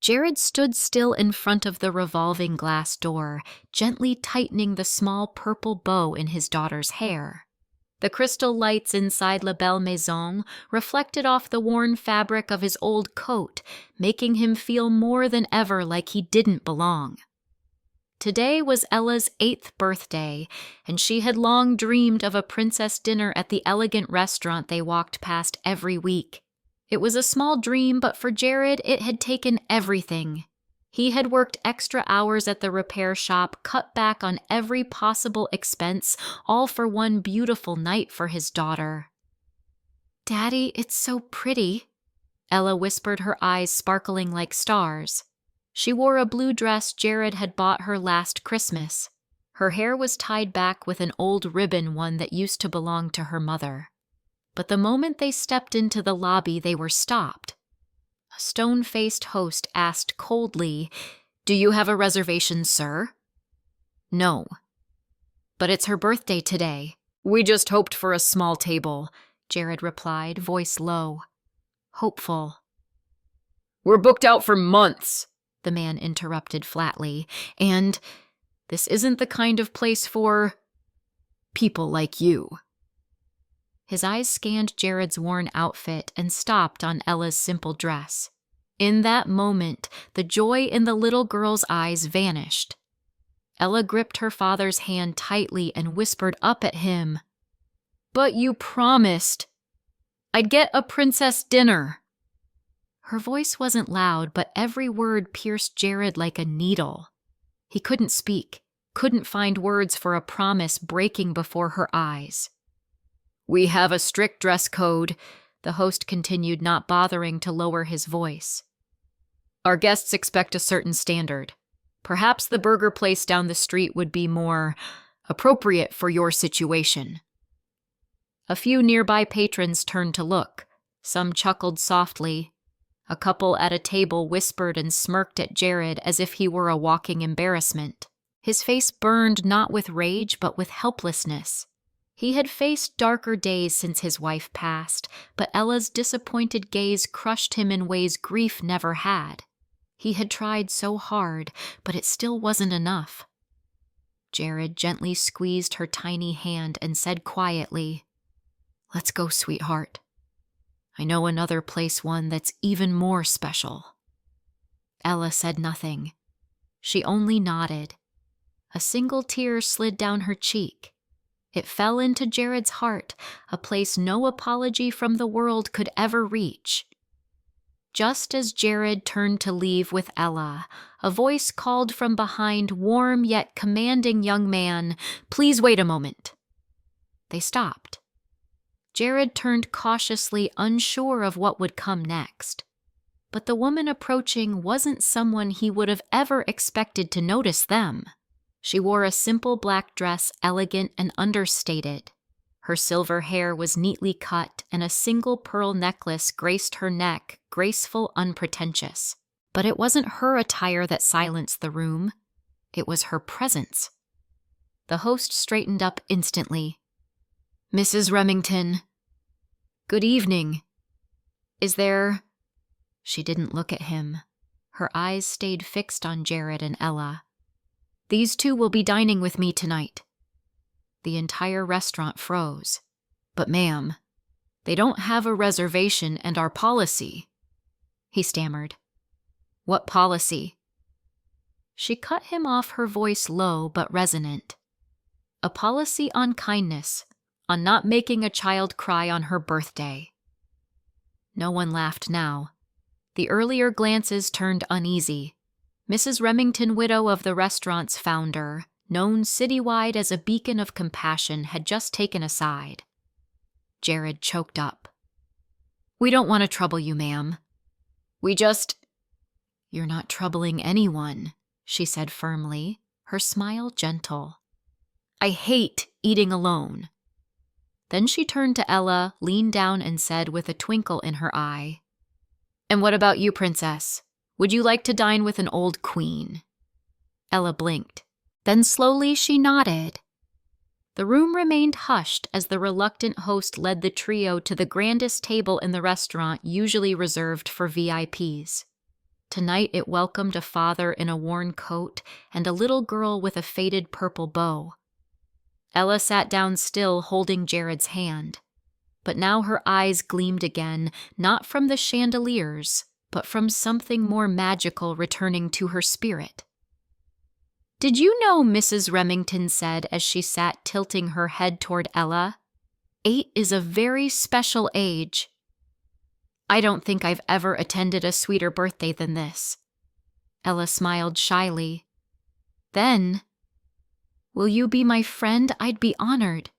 Jared stood still in front of the revolving glass door, gently tightening the small purple bow in his daughter's hair. The crystal lights inside La Belle Maison reflected off the worn fabric of his old coat, making him feel more than ever like he didn't belong. Today was Ella's 8th birthday, and she had long dreamed of a princess dinner at the elegant restaurant they walked past every week. It was a small dream, but for Jared, it had taken everything. He had worked extra hours at the repair shop, cut back on every possible expense, all for one beautiful night for his daughter. "Daddy, it's so pretty," Ella whispered, her eyes sparkling like stars. She wore a blue dress Jared had bought her last Christmas. Her hair was tied back with an old ribbon, one that used to belong to her mother. But the moment they stepped into the lobby, they were stopped. A stone-faced host asked coldly, "Do you have a reservation, sir?" "No." "But it's her birthday today." "We just hoped for a small table," Jared replied, voice low. Hopeful. "We're booked out for months," the man interrupted flatly, "and this isn't the kind of place for people like you." His eyes scanned Jared's worn outfit and stopped on Ella's simple dress. In that moment, the joy in the little girl's eyes vanished. Ella gripped her father's hand tightly and whispered up at him, "But you promised I'd get a princess dinner." Her voice wasn't loud, but every word pierced Jared like a needle. He couldn't speak, couldn't find words for a promise breaking before her eyes. "We have a strict dress code," the host continued, not bothering to lower his voice. "Our guests expect a certain standard. Perhaps the burger place down the street would be more appropriate for your situation." A few nearby patrons turned to look. Some chuckled softly. A couple at a table whispered and smirked at Jared as if he were a walking embarrassment. His face burned not with rage but with helplessness. He had faced darker days since his wife passed, but Ella's disappointed gaze crushed him in ways grief never had. He had tried so hard, but it still wasn't enough. Jared gently squeezed her tiny hand and said quietly, "Let's go, sweetheart. I know another place, one that's even more special." Ella said nothing. She only nodded. A single tear slid down her cheek. It fell into Jared's heart, a place no apology from the world could ever reach. Just as Jared turned to leave with Ella, a voice called from behind, warm yet commanding young man, "Please wait a moment." They stopped. Jared turned cautiously, unsure of what would come next. But the woman approaching wasn't someone he would have ever expected to notice them. She wore a simple black dress, elegant and understated. Her silver hair was neatly cut, and a single pearl necklace graced her neck, graceful, unpretentious. But it wasn't her attire that silenced the room. It was her presence. The host straightened up instantly. "Mrs. Remington." "Good evening. Is there—" She didn't look at him. Her eyes stayed fixed on Jared and Ella. "These two will be dining with me tonight." The entire restaurant froze. "But ma'am, they don't have a reservation and our policy." He stammered. "What policy?" She cut him off, her voice low but resonant. "A policy on kindness, on not making a child cry on her birthday." No one laughed now. The earlier glances turned uneasy. Mrs. Remington, widow of the restaurant's founder, known citywide as a beacon of compassion, had just taken a side. Jared choked up. "We don't want to trouble you, ma'am. We just—" "You're not troubling anyone," she said firmly, her smile gentle. "I hate eating alone." Then she turned to Ella, leaned down and said with a twinkle in her eye, "And what about you, princess? Would you like to dine with an old queen?" Ella blinked. Then slowly she nodded. The room remained hushed as the reluctant host led the trio to the grandest table in the restaurant, usually reserved for VIPs. Tonight it welcomed a father in a worn coat and a little girl with a faded purple bow. Ella sat down still, holding Jared's hand. But now her eyes gleamed again, not from the chandeliers, but from something more magical returning to her spirit. "Did you know," Mrs. Remington said as she sat tilting her head toward Ella, 8 is a very special age. I don't think I've ever attended a sweeter birthday than this. Ella smiled shyly. Then, "Will you be my friend? I'd be honored,"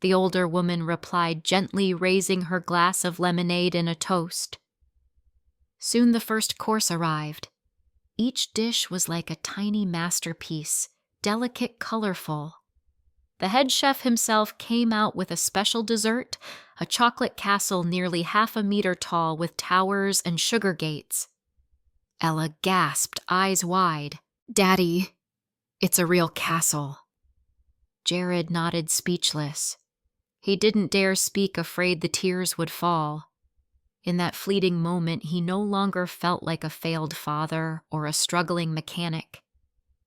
the older woman replied, gently raising her glass of lemonade in a toast. Soon the first course arrived. Each dish was like a tiny masterpiece, delicate, colorful. The head chef himself came out with a special dessert, a chocolate castle nearly 1/2 meter tall with towers and sugar gates. Ella gasped, eyes wide. "Daddy, it's a real castle." Jared nodded, speechless. He didn't dare speak, afraid the tears would fall. In that fleeting moment, he no longer felt like a failed father or a struggling mechanic.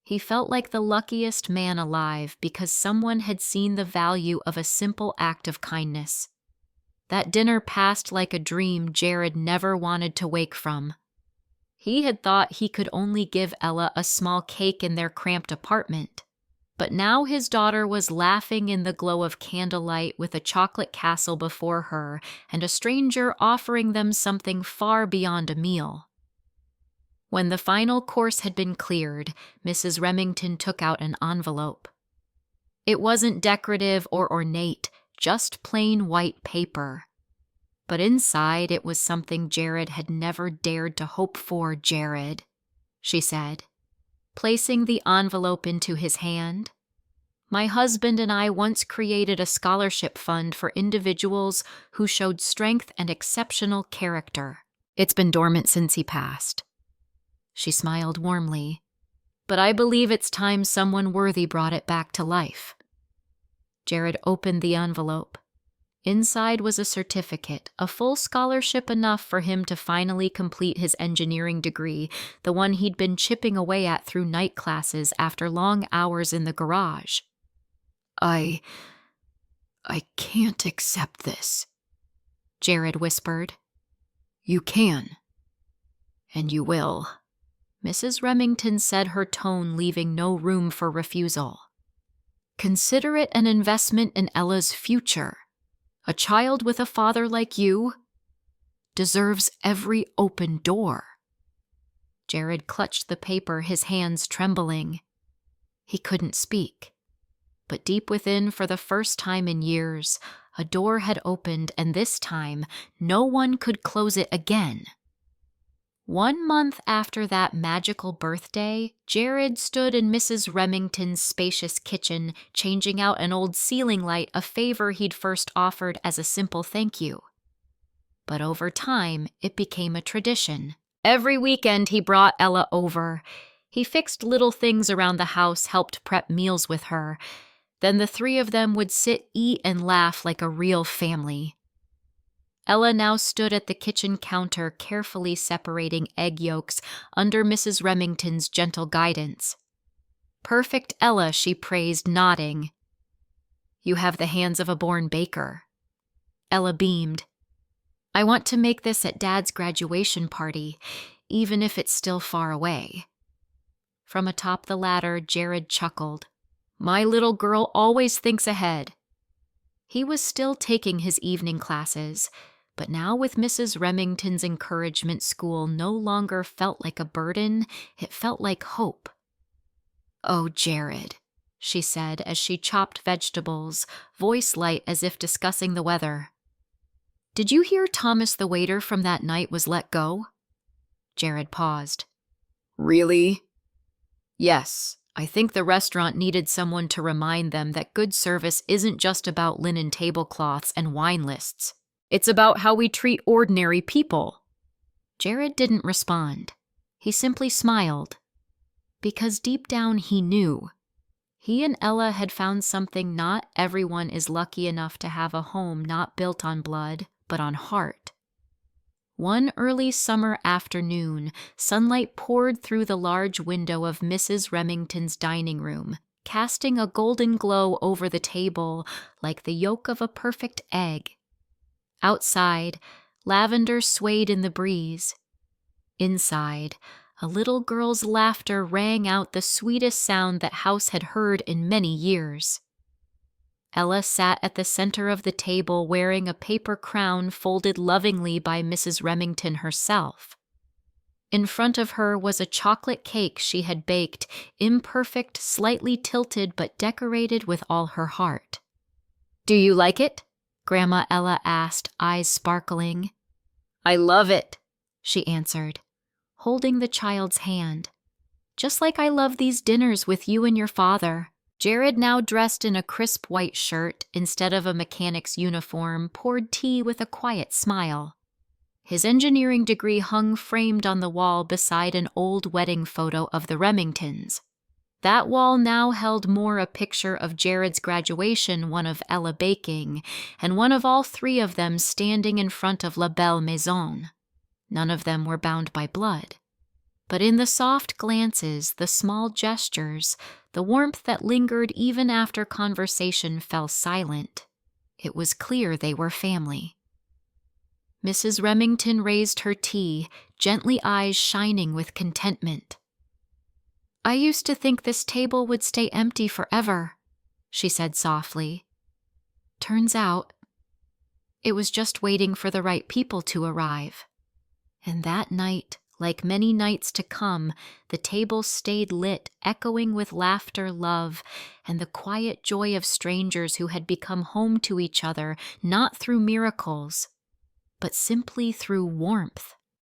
He felt like the luckiest man alive because someone had seen the value of a simple act of kindness. That dinner passed like a dream Jared never wanted to wake from. He had thought he could only give Ella a small cake in their cramped apartment. But now his daughter was laughing in the glow of candlelight with a chocolate castle before her and a stranger offering them something far beyond a meal. When the final course had been cleared, Mrs. Remington took out an envelope. It wasn't decorative or ornate, just plain white paper. But inside it was something Jared had never dared to hope for. "Jared," she said, placing the envelope into his hand. "My husband and I once created a scholarship fund for individuals who showed strength and exceptional character. It's been dormant since he passed." She smiled warmly. "But I believe it's time someone worthy brought it back to life." Jared opened the envelope. Inside was a certificate, a full scholarship enough for him to finally complete his engineering degree, the one he'd been chipping away at through night classes after long hours in the garage. I can't accept this," Jared whispered. "You can. And you will," Mrs. Remington said, her tone leaving no room for refusal. "Consider it an investment in Ella's future. A child with a father like you deserves every open door." Jared clutched the paper, his hands trembling. He couldn't speak. But deep within, for the first time in years, a door had opened, and this time no one could close it again. 1 month after that magical birthday, Jared stood in Mrs. Remington's spacious kitchen, changing out an old ceiling light, a favor he'd first offered as a simple thank you. But over time, it became a tradition. Every weekend he brought Ella over. He fixed little things around the house, helped prep meals with her. Then the 3 of them would sit, eat, and laugh like a real family. Ella now stood at the kitchen counter, carefully separating egg yolks under Mrs. Remington's gentle guidance. "Perfect Ella," she praised, nodding. "You have the hands of a born baker." Ella beamed. "I want to make this at Dad's graduation party, even if it's still far away." From atop the ladder, Jared chuckled. "My little girl always thinks ahead." He was still taking his evening classes, but now with Mrs. Remington's encouragement, school no longer felt like a burden, it felt like hope. "Oh, Jared," she said as she chopped vegetables, voice light as if discussing the weather. "Did you hear Thomas the waiter from that night was let go?" Jared paused. "Really?" "Yes. I think the restaurant needed someone to remind them that good service isn't just about linen tablecloths and wine lists. It's about how we treat ordinary people." Jared didn't respond. He simply smiled. Because deep down he knew. He and Ella had found something not everyone is lucky enough to have, a home not built on blood, but on heart. One early summer afternoon, sunlight poured through the large window of Mrs. Remington's dining room, casting a golden glow over the table like the yolk of a perfect egg. Outside, lavender swayed in the breeze. Inside, a little girl's laughter rang out the sweetest sound that House had heard in many years. Ella sat at the center of the table wearing a paper crown folded lovingly by Mrs. Remington herself. In front of her was a chocolate cake she had baked, imperfect, slightly tilted, but decorated with all her heart. "Do you like it?" Grandma Ella asked, eyes sparkling. "I love it," she answered, holding the child's hand. "Just like I love these dinners with you and your father." Jared, now dressed in a crisp white shirt instead of a mechanic's uniform, poured tea with a quiet smile. His engineering degree hung framed on the wall beside an old wedding photo of the Remingtons. That wall now held more a picture of Jared's graduation, one of Ella baking, and one of all three of them standing in front of La Belle Maison. None of them were bound by blood. But in the soft glances, the small gestures, the warmth that lingered even after conversation fell silent, it was clear they were family. Mrs. Remington raised her tea, gently eyes shining with contentment. "I used to think this table would stay empty forever," she said softly. "Turns out, it was just waiting for the right people to arrive." And that night, like many nights to come, the table stayed lit, echoing with laughter, love, and the quiet joy of strangers who had become home to each other, not through miracles, but simply through warmth.